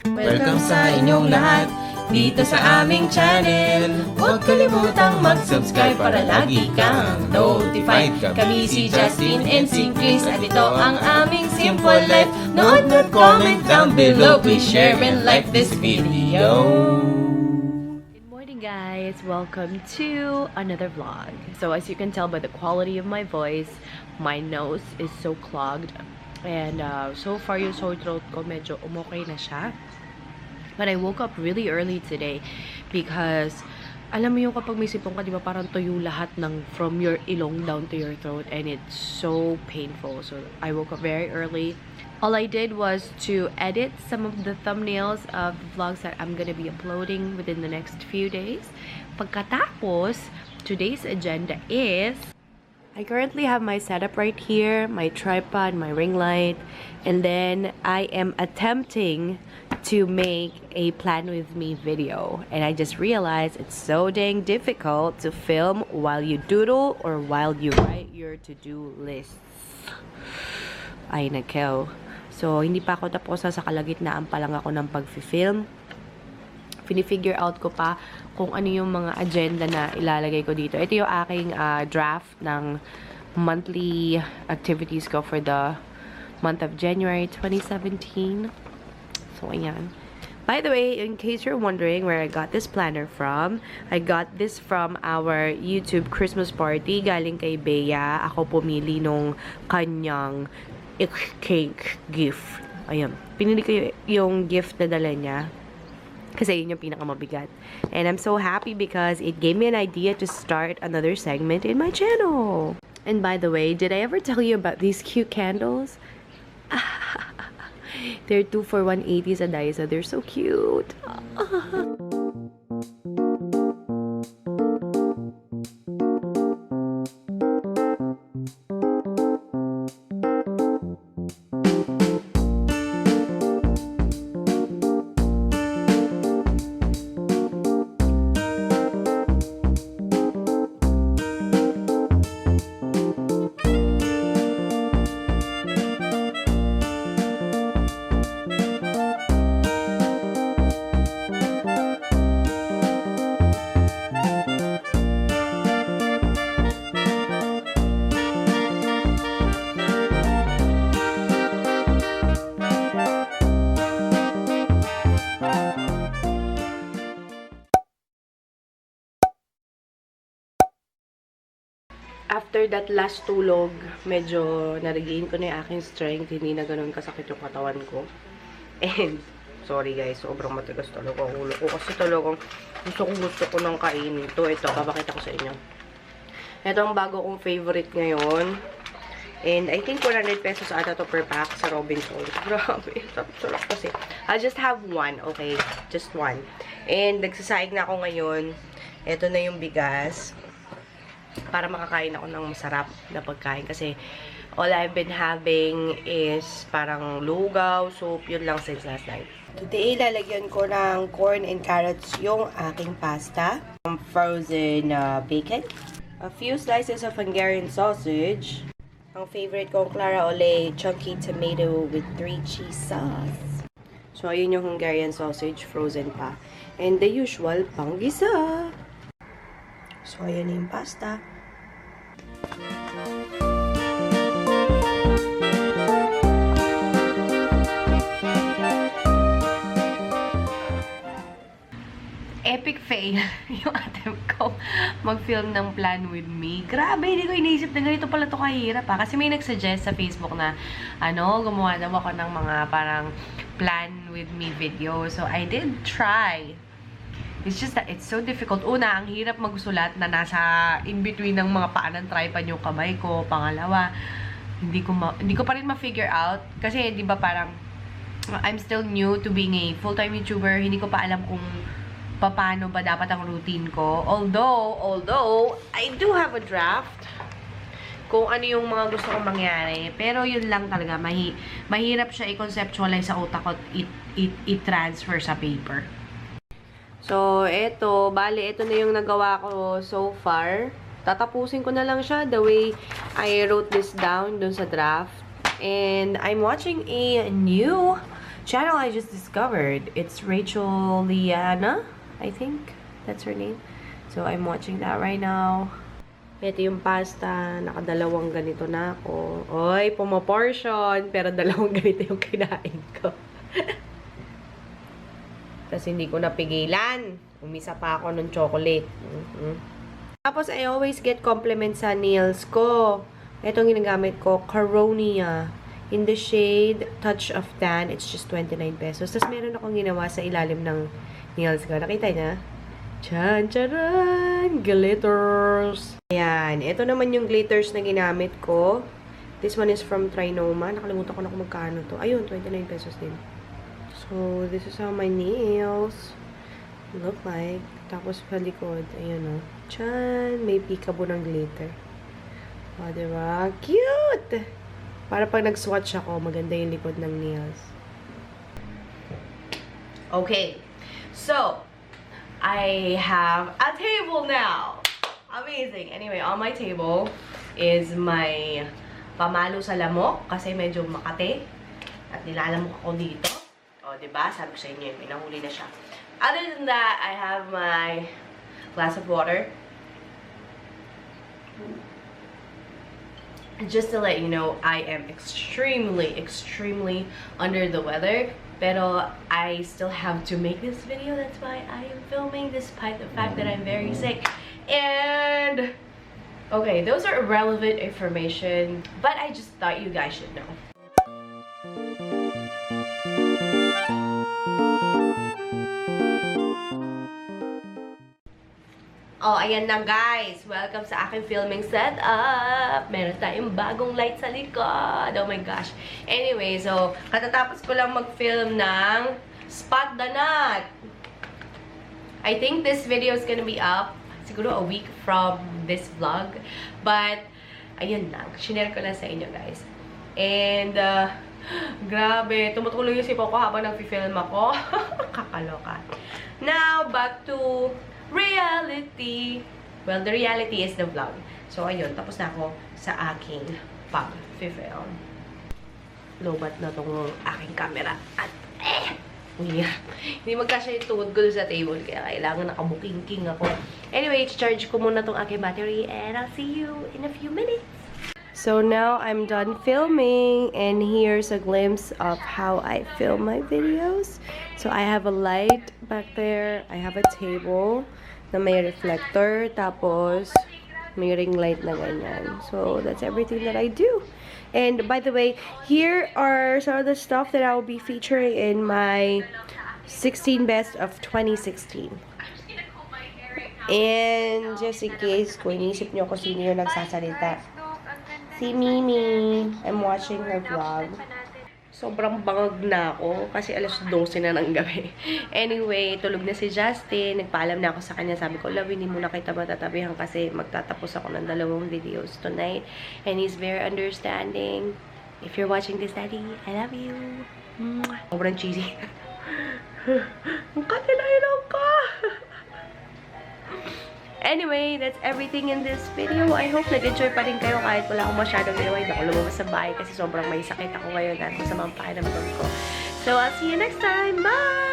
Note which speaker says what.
Speaker 1: Welcome sa inyong lahat dito sa aming channel. Huwag kalimutang mag-subscribe para lagi kang notified. Kami si Justin and si Chris at ito ang aming Simple Life. Nood at comment down below. Please share and like this video.
Speaker 2: Good morning guys, welcome to another vlog. So as you can tell by the quality of my voice, my nose is so clogged. And so far yung sore throat ko medyo umokay na siya. But I woke up really early today because alam mo yung kapag may sipon ka, di ba parang tuyo lahat ng from your ilong down to your throat and it's so painful. So I woke up very early. All I did was to edit some of the thumbnails of the vlogs that I'm gonna be uploading within the next few days. Pagkatapos, today's agenda is I currently have my setup right here, my tripod, my ring light, and then I am attempting to make a plan with me video. And I just realized it's so dang difficult to film while you doodle or while you write your to-do lists. Ay, nakaw. So, hindi pa ako tapos sa kalagitnaan pa lang ako ng pag-film. Fini-figure out ko pa kung ano yung mga agenda na ilalagay ko dito. Ito yung aking draft ng monthly activities ko for the month of January 2017. So, ayan. By the way, in case you're wondering where I got this planner from, I got this from our YouTube Christmas party. Galing kay Bea. Ako pumili nung kanyang cake gift. Ayan. Pinili ko yung gift na dala niya. Kasi yun yung pinakamabigat. And I'm so happy because it gave me an idea to start another segment in my channel. And by the way, did I ever tell you about these cute candles? They're 2 for 180 sa Daiso. They're so cute. After that last tulog, medyo na-regain ko na yung aking strength. Hindi na ganun kasakit yung katawan ko. And, sorry guys, sobrang matigas talaga ang ulo ko. Kasi talagang gusto ko ng kainin. Ito, papakita ko sa inyo. Ito ang bago kong favorite ngayon. And I think 100 pesos ata to per pack sa Robinsons. Grabe, sarap kasi. I'll just have one, okay? Just one. And nagsasaing na ako ngayon. Ito na yung bigas. Para makakain ako ng masarap na pagkain. Kasi all I've been having is parang lugaw, soup, yun lang since last night. Today, lalagyan ko ng corn and carrots yung aking pasta. Frozen bacon. A few slices of Hungarian sausage. Ang favorite ko, Clara Ole, chunky tomato with 3 cheese sauce. So, ayun yung Hungarian sausage, frozen pa. And the usual, panggisa. So, ayan yung pasta. Epic fail yung attempt ko mag-film ng Plan With Me. Grabe, hindi ko iniisip na ganito pala ito kahirap ha. Kasi may nagsuggest sa Facebook na gumawa daw ako ng mga parang Plan With Me video. So, I did try. It's just that it's so difficult. Una, ang hirap magsulat na nasa in-between ng mga paa ng tripod yung kamay ko. Pangalawa, hindi ko pa rin ma-figure out. Kasi, di ba parang, I'm still new to being a full-time YouTuber. Hindi ko pa alam kung paano ba dapat ang routine ko. Although, I do have a draft kung ano yung mga gusto kong mangyari. Pero yun lang talaga, mahirap siya i-conceptualize sa utak ko at i-transfer sa paper. So, ito na yung nagawa ko so far. Tatapusin ko na lang siya the way I wrote this down dun sa draft. And I'm watching a new channel I just discovered. It's Rachel Liana, I think that's her name. So I'm watching that right now. Ito yung pasta. Nakadalawang ganito na ako. Oy, pumaportion. Pero dalawang ganito yung kinain ko. Tapos hindi ko napigilan. Umisa pa ako ng chocolate. Tapos I always get compliments sa nails ko. Itong ginagamit ko, Caronia. In the shade Touch of Tan. It's just 29 pesos. Tapos meron akong ginawa sa ilalim ng nails ko. Nakita niya? Chan, charan! Glitters! Ayan. Ito naman yung glitters na ginamit ko. This one is from Trinoma. Nakalimutan ko na kung magkano to. Ayun, 29 pesos din. So, this is how my nails look like. Tapos palikod. Ayun o. Chan! May peekaboo ng glitter. O, diba? Cute! Para pag nag-swatch ako, maganda yung likod ng nails. Okay. So, I have a table now. Amazing. Anyway, on my table is my pamalo sa lamok kasi medyo makate. At nilalamok ako dito. O, diba? Sabi ko sa inyo, may nahuli na siya. Other than that, I have my glass of water. Just to let you know, I am extremely under the weather. Pero I still have to make this video. That's why I am filming despite the fact that I'm very sick. And okay, those are irrelevant information, but I just thought you guys should know. Oh, ayan na guys. Welcome sa aking filming setup. Meron tayong bagong light sa likod. Oh my gosh. Anyway, so, katatapos ko lang mag-film ng Spot the Knot. I think this video is gonna be up siguro a week from this vlog. But, ayun lang. Shinare ko lang sa inyo guys. And, grabe. Tumutuloy yung sipa ko habang nag-film ako. Kakaloka. Now, back to reality. Well, the reality is the vlog. So, ayun. Tapos na ako sa aking pag-film. Lobat na tong aking camera. At, hindi magkasya yung tuhod ko sa table. Kaya kailangan nakabuking-king ako. Anyway, charge ko muna tong aking battery. And I'll see you in a few minutes. So, now I'm done filming. And here's a glimpse of how I film my videos. So, I have a light back there. I have a table na may reflector. Tapos, may ring light na ganyan. So, that's everything that I do. And, by the way, here are some of the stuff that I will be featuring in my 16 Best of 2016. And, just in case, kung inisip nyo kung sino yung nagsasalita. Si Mimi. I'm watching her vlog. Sobrang bangag na ako kasi alas 12 na ng gabi. Anyway, tulog na si Justin. Nagpaalam na ako sa kanya. Sabi ko, love, hindi muna kita matatabihan kasi magtatapos ako ng 2 videos tonight. And he's very understanding. If you're watching this, Daddy, I love you. Sobrang cheesy. Ang katilahilaw ka! Anyway, that's everything in this video. I hope nag-enjoy pa rin kayo kahit wala akong masyadong ginawa. Hindi ako lumabas sa bahay kasi sobrang may sakit ako ngayon at masamang pakiramdam ko. So, I'll see you next time. Bye!